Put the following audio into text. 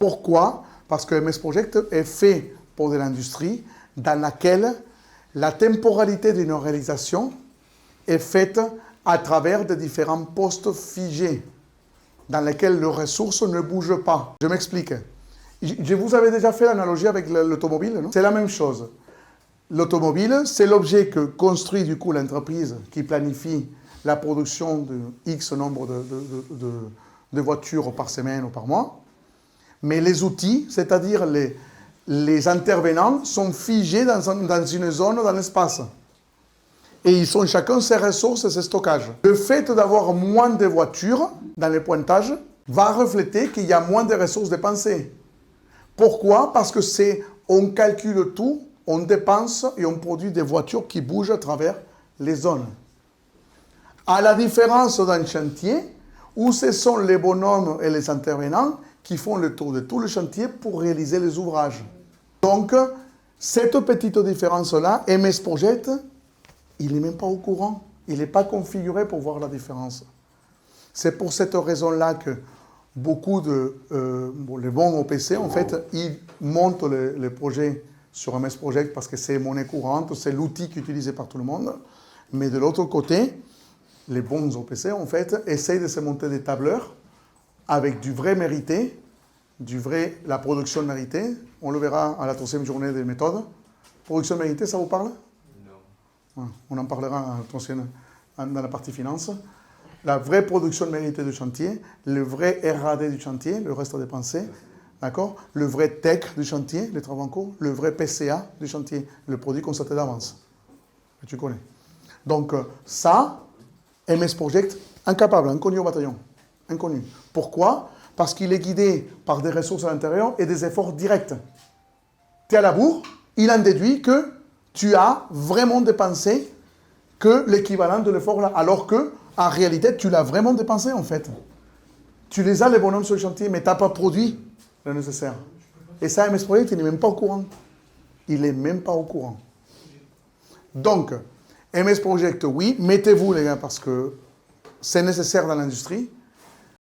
Pourquoi? Parce que MS Project est fait pour de l'industrie dans laquelle la temporalité d'une réalisation est faite à travers de différents postes figés dans lesquels les ressources ne bougent pas. Je m'explique. Je vous avais déjà fait l'analogie avec l'automobile, non? C'est la même chose. L'automobile, c'est l'objet que construit du coup l'entreprise qui planifie la production de X nombre de voitures par semaine ou par mois. Mais les outils, c'est-à-dire les intervenants, sont figés dans une zone dans l'espace. Et ils ont chacun ses ressources et ses stockages. Le fait d'avoir moins de voitures dans les pointages va refléter qu'il y a moins de ressources dépensées. Pourquoi? Parce que on calcule tout, on dépense et on produit des voitures qui bougent à travers les zones. À la différence d'un chantier où ce sont les bonhommes et les intervenants qui font le tour de tout le chantier pour réaliser les ouvrages. Donc, cette petite différence-là, MS Project, il n'est même pas au courant. Il n'est pas configuré pour voir la différence. C'est pour cette raison-là que beaucoup les bons OPC, en fait, ils montent les projets sur MS Project parce que c'est monnaie courante, c'est l'outil qui est utilisé par tout le monde. Mais de l'autre côté, les bons OPC, en fait, essayent de se monter des tableurs avec du vrai mérité, la production méritée. On le verra à la 3e journée des méthodes. Production méritée, ça vous parle? Non. On en parlera dans la partie finance. La vraie production méritée du chantier, le vrai RAD du chantier, le reste dépensé, d'accord? Le vrai tech du chantier, les travaux en cours, le vrai PCA du chantier, le produit constaté d'avance, que tu connais. Donc ça, MS Project, incapable, inconnu au bataillon. Inconnu. Pourquoi? Parce qu'il est guidé par des ressources à l'intérieur et des efforts directs. Tu es à la bourre, il en déduit que tu as vraiment dépensé que l'équivalent de l'effort là, alors que, en réalité, tu l'as vraiment dépensé en fait. Tu les as les bonhommes sur le chantier, mais tu n'as pas produit le nécessaire. Et ça, MS Project, il n'est même pas au courant. Il n'est même pas au courant. Donc, MS Project, oui, mettez-vous les gars, parce que c'est nécessaire dans l'industrie.